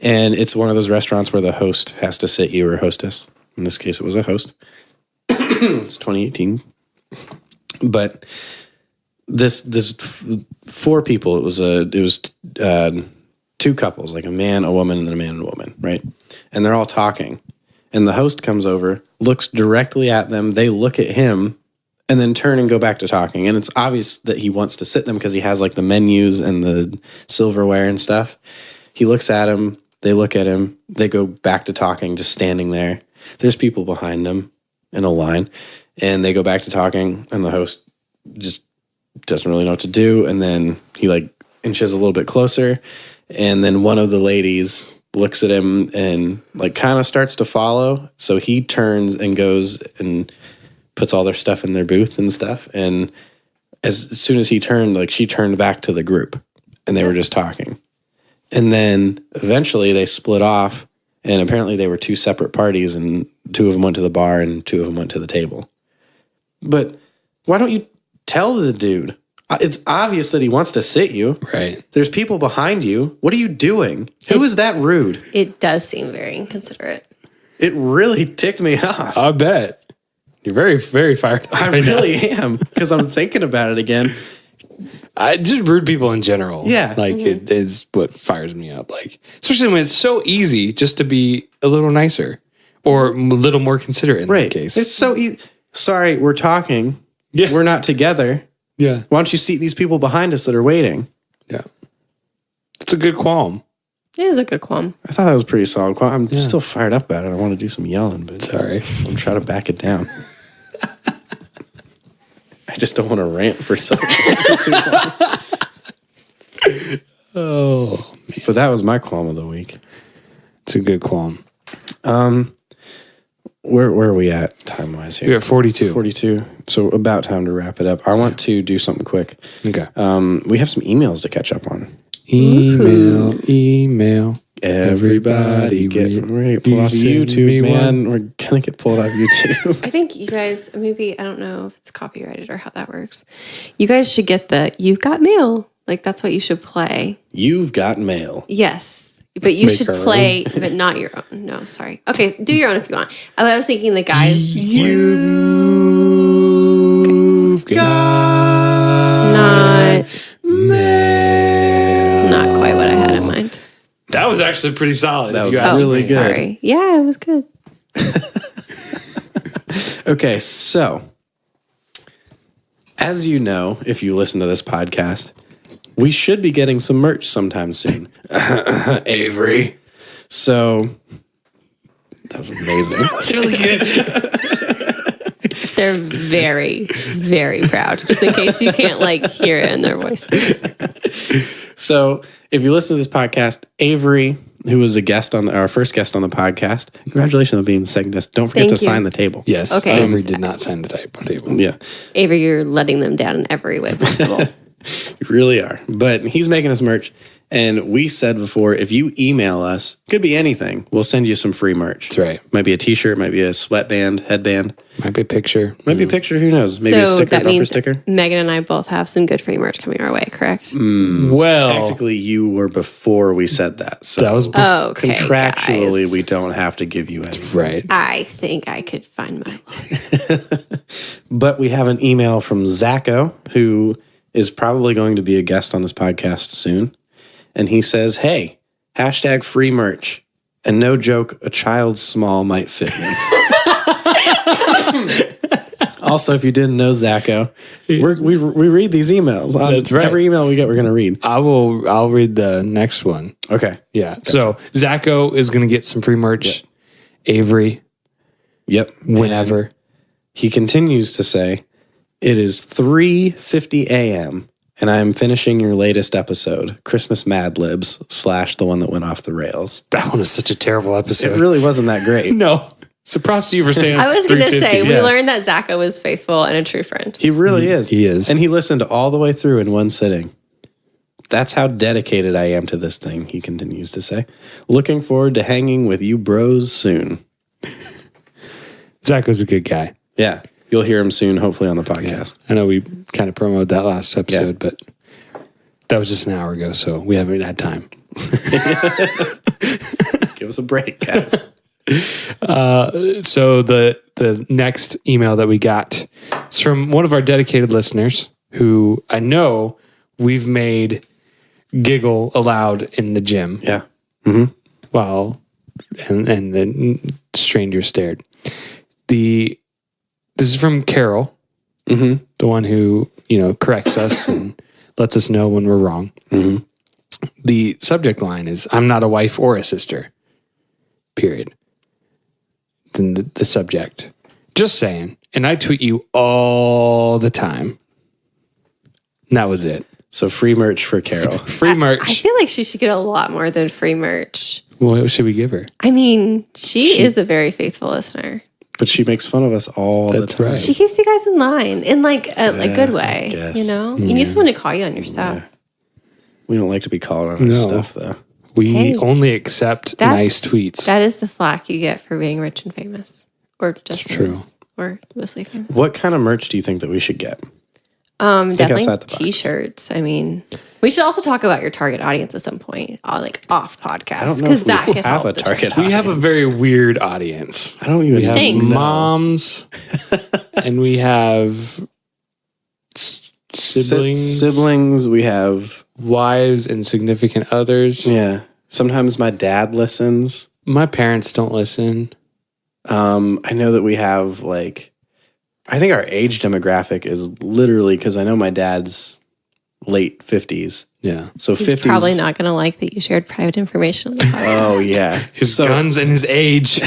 And it's one of those restaurants where the host has to sit you, or hostess. In this case, it was a host. It's 2018. But this 4 people, it was 2 couples, like a man, a woman, and then a man and a woman, right? And they're all talking. And the host comes over, looks directly at them. They look at him and then turn and go back to talking. And it's obvious that he wants to sit them because he has like the menus and the silverware and stuff. He looks at him. They look at him. They go back to talking, just standing there. There's people behind them in a line. And they go back to talking. And the host just doesn't really know what to do. And then he like inches a little bit closer. And then one of the ladies looks at him and like kind of starts to follow. So he turns and goes and puts all their stuff in their booth and stuff. And as soon as he turned, like she turned back to the group and they were just talking. And then eventually they split off, and apparently they were 2 separate parties, and 2 of them went to the bar and 2 of them went to the table. But why don't you tell the dude? It's obvious that he wants to sit you. Right. There's people behind you. What are you doing? Who is that rude? It does seem very inconsiderate. It really ticked me off. I bet. You're very, very fired up. I really am, because I'm thinking about it again. Just rude people in general. Yeah. Like, it is what fires me up. Like, especially when it's so easy just to be a little nicer or a little more considerate in that case. It's so easy. Sorry, we're talking. Yeah. We're not together. Yeah. Why don't you seat these people behind us that are waiting? Yeah. It's a good qualm. It is a good qualm. I thought that was pretty solid. I'm still fired up about it. I want to do some yelling, but Sorry. I'm trying to back it down. I just don't want to rant for so for too long. Oh, man. But that was my qualm of the week. It's a good qualm. Where are we at time-wise here? We're at 42. 42. So about time to wrap it up. I want to do something quick. Okay. We have some emails to catch up on. Email. Everybody get ready to pull off YouTube, man. We're going to get pulled off YouTube. I think you guys, maybe, I don't know if it's copyrighted or how that works. You guys should get the You've Got Mail. Like, that's what you should play. You've got mail. Yes. But you Make should our play, but not your own. No, sorry. Okay, do your own if you want. I was thinking the guys. You've got Not mail. Not quite what I had in mind. That was actually pretty solid. That was You guys- really good. Sorry. Yeah, it was good. Okay, so as you know, if you listen to this podcast, we should be getting some merch sometime soon. Avery. So that was amazing. It's really good. They're very, very proud. Just in case you can't like hear it in their voices. So if you listen to this podcast, Avery, who was a guest on our first guest on the podcast, congratulations on being the second guest. Don't forget Thank to you. sign the table. Yes. Okay. Avery did not sign the table. Yeah, Avery, you're letting them down in every way possible. you really are. But he's making us merch. And we said before, if you email us, could be anything, we'll send you some free merch. That's right. Might be a t-shirt, might be a sweatband, headband, Might be a picture. might be a picture, who knows? Maybe a so sticker, that bumper means sticker. Megan and I both have some good free merch coming our way, correct? Well, Technically, you were before we said that. So that was Okay, contractually, guys. we don't have to give you any. right. I think I could find mine. But we have an email from Zacho, who is probably going to be a guest on this podcast soon. And he says, hey, hashtag free merch. And no joke, a child small might fit me. Also, if you didn't know, Zacho, we read these emails. That's right. Every email we get, we're going to read. I'll read the next one. Okay. Yeah. So Zacho is going to get some free merch. Avery, Yep. whenever. He continues to say, it is 3:50 a.m. and I'm finishing your latest episode, Christmas Mad Libs / the one that went off the rails. That one was such a terrible It episode. really wasn't that great. No. So props to you for saying I was going to say, we yeah. learned that Zacho was faithful and a true friend. He really is. He is. And he listened all the way through in one sitting. That's how dedicated I am to this thing, he continues to say. Looking forward to hanging with you bros soon. Zacho's a good guy. Yeah. You'll hear him soon, hopefully on the podcast. I know we kind of promoted that last episode, but that was just an hour ago, so we haven't had time. Give us a break, guys. So the next email that we got is from one of our dedicated listeners who I know we've made giggle aloud in the gym. Yeah. While and the stranger stared. This is from Carol, the one who corrects us and lets us know when we're wrong. The subject line is, "I'm not a wife or a sister." Period. Then the subject, "Just saying," and I tweet you all the time. And that was it. So free merch for Carol. Free merch. I feel like she should get a lot more than free merch. What should we give her? I mean, she is a very faithful listener. But she makes fun of us all the time. Right. She keeps you guys in line in like a good way. guess. You need someone to call you on your stuff. We don't like to be called on our stuff, though. We only accept nice tweets. That is the flack you get for being rich and famous, or just famous, or mostly famous. What kind of merch do you think that we should get? Definitely outside the box. T-shirts. I mean, we should also talk about your target audience at some point, like off podcast, I don't know because if that we can have help a target We audience. have a very weird audience. I don't even We have Thanks. moms, and we have siblings, Siblings, we have... wives, and significant others. Yeah. Sometimes my dad listens. My parents don't listen. I know that we have, I think our age demographic is literally, because I know my dad's late 50s. Yeah. So He's 50s. probably not going to like that you shared private information on the podcast. Oh, yeah. His guns and his age.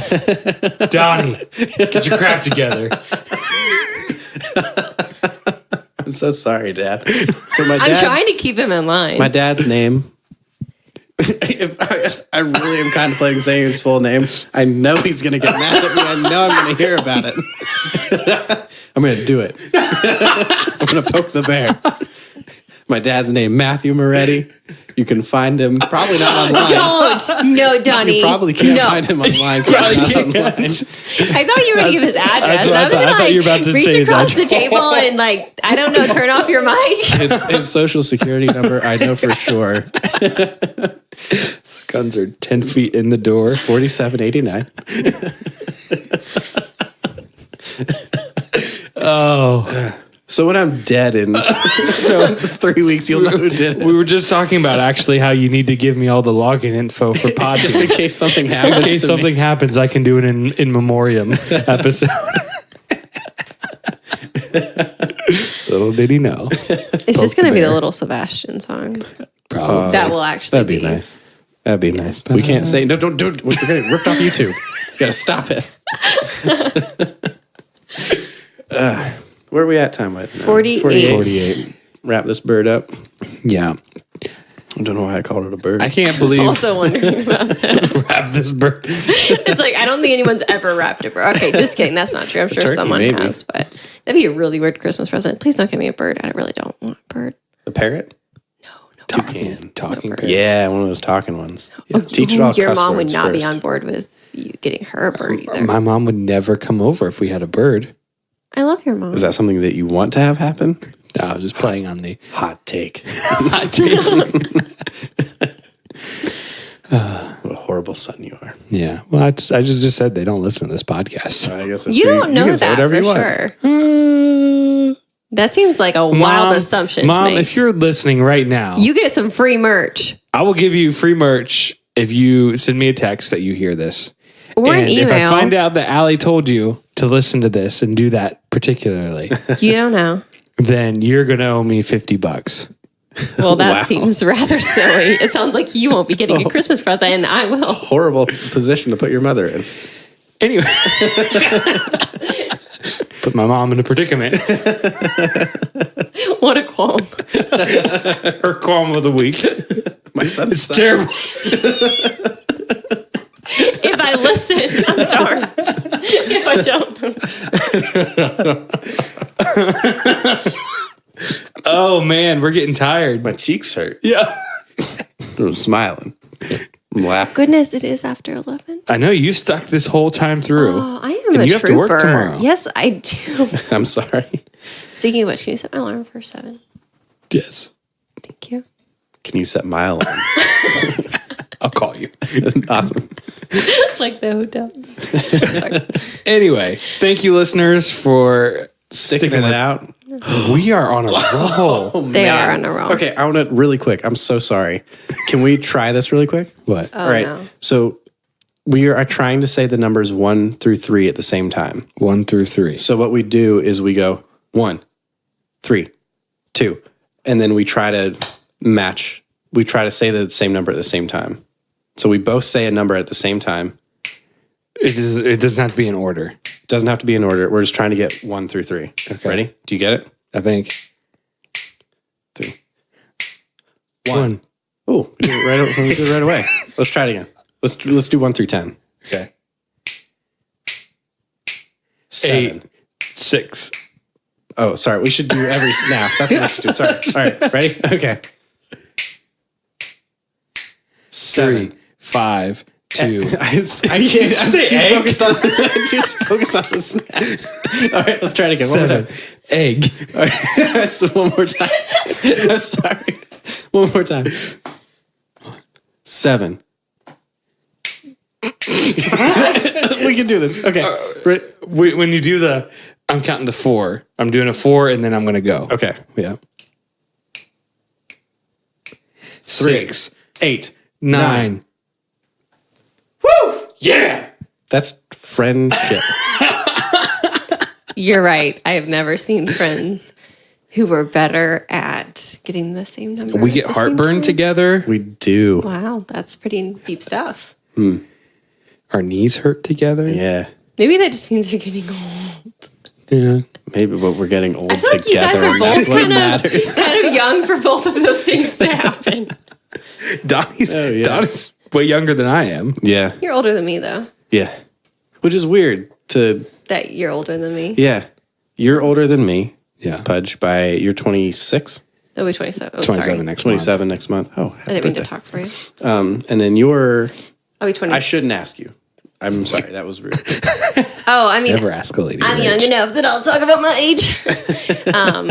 Donnie, get your crap together. I'm so sorry, Dad. So my I'm trying to keep him in line. My dad's name. I really am contemplating saying his full name. I know he's going to get mad at me. I know I'm going to hear about it. I'm going to do it. I'm going to poke the bear. My dad's name, Matthew Moretti. You can find him probably not online. Don't. No, Donnie. You probably can't find him online. Probably not online. I thought you were going to give his address. what I thought. I thought you were about to reach say his across the address. table and I don't know, turn off your mic. His social security number, I know for sure. His guns are 10 feet in the door. 4789. Oh. So when I'm dead in 3 weeks, you'll know who did it. We were just talking about actually how you need to give me all the login info for podcasts. Just in case something happens. In case something happens, I can do it in memoriam episode. Little did he know. It's just going to be the Little Sebastian song. Probably. That will actually That'd be nice. That'd be nice. We can't say, no, don't do it. We're getting ripped off YouTube. You gotta stop it. Where are we at time-wise now? 48. 48. Wrap this bird up. Yeah. I don't know why I called it a bird. I can't I was believe also wondering about that. wrap this bird. It's I don't think anyone's ever wrapped a bird. Okay, just kidding. That's not true. I'm sure turkey, someone maybe. has, but that'd be a really weird Christmas present. Please don't give me a bird. I really don't want a bird. A parrot? Talking No birds. Yeah, one of those talking ones. Teach it all Your cuss mom would words not be first. on board with you getting her a bird either. My mom would never come over if we had a bird. I love your mom. Is that something that you want to have happen? No, I was just playing on the Hot take. hot take. What a horrible son you are. Yeah. Well, I just said they don't listen to this podcast. I guess it's You true. don't know can say that whatever for you want. sure. That seems like a wild assumption Mom, to make. if you're listening right now, You get some free merch I will give you free merch if you send me a text that you hear this. or an And email. if I find out that Allie told you to listen to this and do that particularly, You don't know. then you're going to owe me $50. Well, that Wow. seems rather silly. It sounds like you won't be getting a Christmas present, and I will. Horrible position to put your mother in. Anyway. Put my mom in a predicament. What a qualm. Her qualm of the week. My son It's terrible. If I listen, I'm darned. If I don't. Oh, man, we're getting tired. My cheeks hurt. Yeah. I'm smiling. I'm laughing. Goodness, it is after 11. I know you stuck this whole time through. Oh, I am And a you have to trooper. work tomorrow. Yes, I do. I'm sorry. Speaking of which, can you set my alarm for 7? Yes. Thank you. Can you set my alarm? I'll call you. Awesome. Like the hotel. Sorry. Anyway, thank you, listeners, for Sticking it out. We are on a roll. They are on a roll. Okay, I want to really quick. I'm so sorry. Can we try this really quick? What? All right. No. So we are trying to say the numbers 1 through 3 at the same time. 1 through 3. So what we do is we go 1, 3, 2, and then we try to match. We try to say the same number at the same time. So we both say a number at the same time. It doesn't have to be in order. Doesn't have to be in order. We're just trying to get 1 through 3. Okay. Ready? Do you get it? I think. 3. 1. Oh, we did it right away. Let's try it again. Let's do 1 through 10. Okay. 7. 8. 6. Oh, sorry. We should do every snap. That's what we should do. Sorry. All right. Ready? Okay. 7. 3. 5. 2. I can't. I'm too focused on the snaps. All right. Let's try it again. One more time. Egg. All right. So one more time. I'm sorry. One more time. 7. We can do this. Okay. When you do I'm counting to 4. I'm doing a 4 and then I'm going to go. Okay. Yeah. 3. 6. 8. 9. Woo! Yeah. That's friendship. You're right. I have never seen friends who were better at getting the same number. We at get the same heartburn time. together. We do. Wow, that's pretty deep stuff. Our knees hurt together. Yeah. Maybe that just means you're getting old. Yeah. Maybe, but we're getting old I feel like you guys together. are And both that's what kind matters. of young for both of those things to happen. Donnie's yeah. Donnie's way younger than I am. Yeah. You're older than me, though. Yeah. Which is weird to, That you're older than me. yeah. You're older than me, Yeah. Pudge, you're 26? They'll be 27. Oh, 27 sorry. next 27 next month. Oh, I didn't mean to talk for you. And then you're, I'll be 20. I shouldn't ask you. I'm sorry. That was rude. Oh, I mean, Never ask a lady. I'm your young age. enough that I'll talk about my age.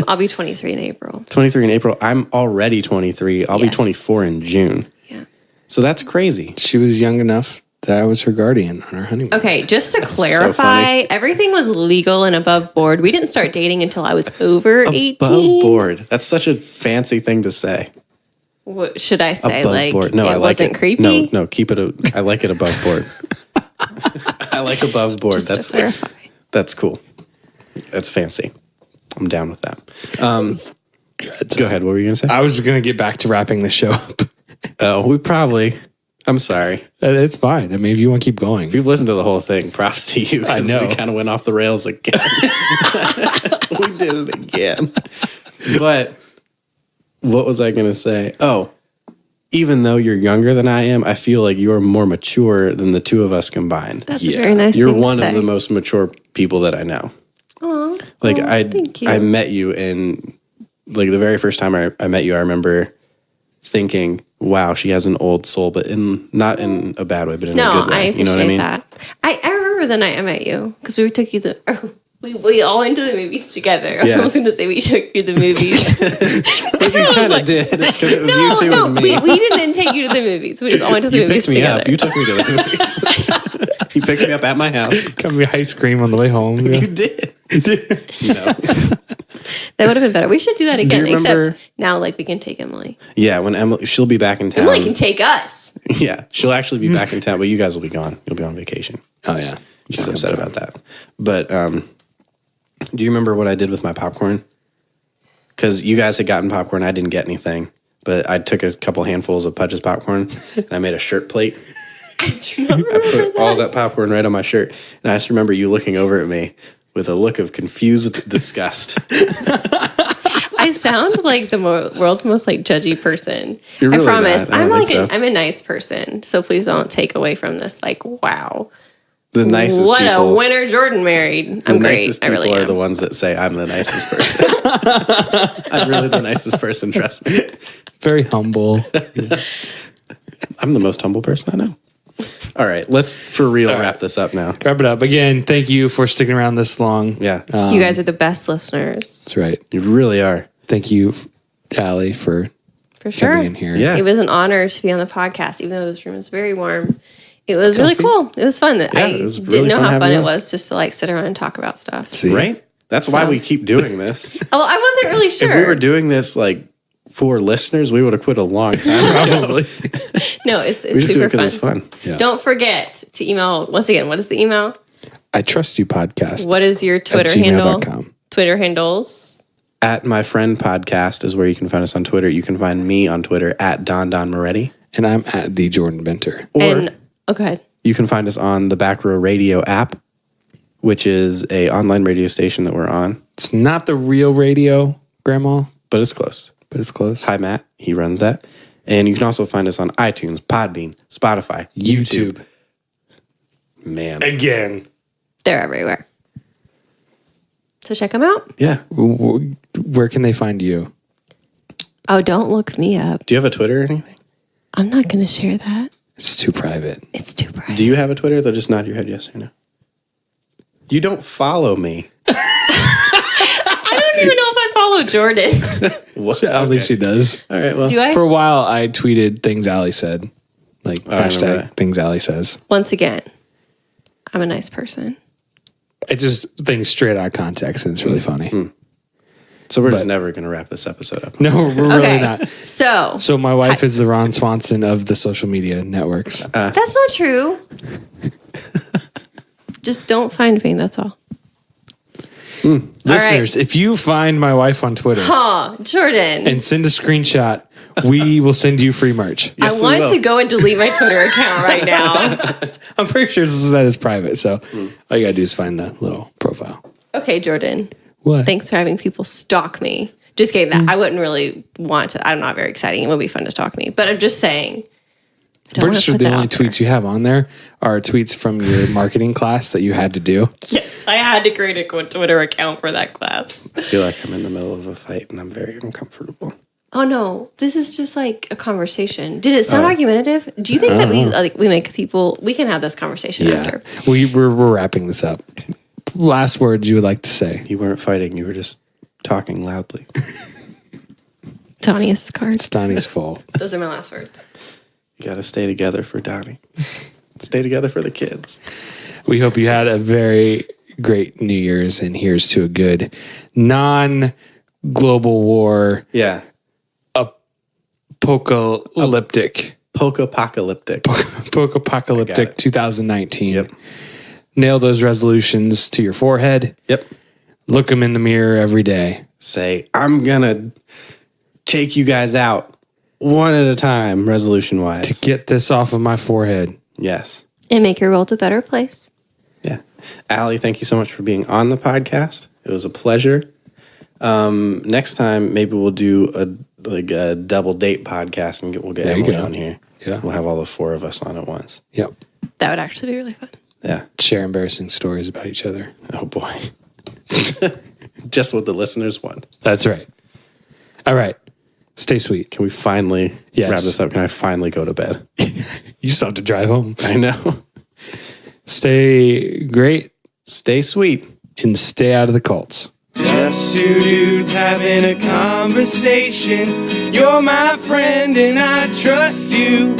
I'll be 23 in April. 23 in April. I'm already 23. I'll be Yes. 24 in June. Yeah. So that's crazy. She was young enough that I was her guardian on our honeymoon. Okay, just to so clarify, funny. everything was legal and above board. We didn't start dating until I was over 18. Above board. That's such a fancy thing to say. What should I say? Above Like, board. No, it I like wasn't it. creepy? No, keep it. I like it above board. I like above board. Just to clarify. That's cool. That's fancy. I'm down with that. Go ahead. What were you going to say? I was just going to get back to wrapping the show up. Oh, we probably. I'm sorry. It's fine. I mean, if you want to keep going. If you've listened to the whole thing, props to you. I know. We kind of went off the rails again. We did it again. But what was I going to say? Oh, even though you're younger than I am, I feel like you're more mature than the two of us combined. That's a very nice You're thing one to of say. the most mature people that I know. Aw, Like thank you. I met you, and like the very first time I met you, I remember thinking, "Wow, she has an old soul," but not in a bad way, but in a No, good way. I appreciate You know what I mean? that. I remember the night I met you because we took you we all went to the movies together. I was Yeah. almost going to say we took you to the movies. But you kind of did because it was you two no, and me. we didn't take you to the movies. We just all went to the You movies picked me together. up. You took me to the movies. You picked me up at my house. Got me ice cream on the way home. You did. You know. That would have been better. We should do that again. you remember- Except now, like, we can take Emily. Yeah, when Emily, she'll be back in town. Emily can take us. Yeah, she'll actually be back in town, but you guys will be gone. You'll be on vacation. Oh, yeah. She's upset about that. But do you remember what I did with my popcorn? Because you guys had gotten popcorn, I didn't get anything. But I took a couple handfuls of Pudge's popcorn and I made a shirt plate. I put all that popcorn right on my shirt. And I just remember you looking over at me with a look of confused disgust. I sound like the world's most like judgy person. You're really I promise. not. I don't I'm like think so. I'm a nice person. So please don't take away from this. Like, wow, The nicest what people. a winner Jordan married. The I'm great. nicest I people really are am. the ones that say I'm the nicest person. I'm really the nicest person, trust me. Very humble. I'm the most humble person I know. All right, let's for real wrap this up now. Wrap it up. Again, thank you for sticking around this long. Yeah. You guys are the best listeners. That's right. You really are. Thank you, Allie, for sure. coming in here. Yeah. It was an honor to be on the podcast, even though this room is very warm. It was really cool. It was fun. It was didn't really know fun how having fun you it on. was just to like sit around and talk about stuff. See? Right? That's why we keep doing this. Oh, I wasn't really sure. If we were doing this like for listeners, we would have quit a long time ago. Probably. No, it's We just do super it because fun. it's fun. Yeah. Don't forget to email, once again, what is the email? I Trust You podcast. What is your Twitter at handle? gmail.com. Twitter handles? At My Friend Podcast is where you can find us on Twitter. You can find me on Twitter at Don Moretti. And I'm at the Jordan Benter. Or go ahead. you can find us on the Back Row Radio app, which is a online radio station that we're on. It's not the real radio, Grandma, But it's close. but it's close. Hi, Matt. He runs that. And you can also find us on iTunes, Podbean, Spotify, YouTube. Man. Again. They're everywhere. So check them out. Yeah. Where can they find you? Oh, don't look me up. Do you have a Twitter or anything? I'm not going to share that. It's too private. It's too bright. Do you have a Twitter? They'll just nod your head yes or no. You don't follow me. I don't even know if I follow Jordan. What? I don't think she does. All right, well. Do I? For a while, I tweeted things Allie said. Like I remember hashtag that. things Allie says. Once again, I'm a nice person. It's just things straight out of context, and it's really funny. So we're just never going to wrap this episode up. No, we're really Okay. not. So So my wife is the Ron Swanson of the social media networks. that's not true. Just don't find me. That's all. Listeners, if you find my wife on Twitter Huh, Jordan. and send a screenshot, we will send you free merch. Yes, I we want will. to go and delete my Twitter account right now. I'm pretty sure this is private, so all you gotta do is find the little profile. Okay, Jordan. What? Thanks for having people stalk me. Just kidding. That I wouldn't really want to. I'm not very exciting. It would be fun to stalk me, but I'm just saying. I don't Pretty wanna sure put the that only out there. tweets you have on there are tweets from your marketing class that you had to do. Yes, I had to create a Twitter account for that class. I feel like I'm in the middle of a fight and I'm very uncomfortable. Oh no, this is just like a conversation. Did it sound argumentative? Do you think that we make people? We can have this conversation after. We're wrapping this up. Last words you would like to say? You weren't fighting. You were just talking loudly. Donnie's cards. It's Donnie's fault. Those are my last words. You got to stay together for Donnie. Stay together for the kids. We hope you had a very great New Year's, and here's to a good non-global war Yeah. apocalyptic Poke-apocalyptic. Poke-apocalyptic 2019. Yep. Nail those resolutions to your forehead. Yep. Look them in the mirror every day. Say, I'm going to take you guys out one at a time, resolution-wise. Get this off of my forehead. Yes. And make your world a better place. Yeah. Allie, thank you so much for being on the podcast. It was a pleasure. Next time, maybe we'll do a double date podcast and we'll get There you Emily go. on here. Yeah. We'll have all the four of us on at once. Yep. That would actually be really fun. Yeah. Share embarrassing stories about each other. Oh, boy. Just what the listeners want. That's right. All right. Stay sweet. Can we finally Yes. wrap this up? Can I finally go to bed? You still have to drive home. I know. Stay great Stay sweet. and stay out of the cults. Just two dudes having a conversation. You're my friend and I trust you.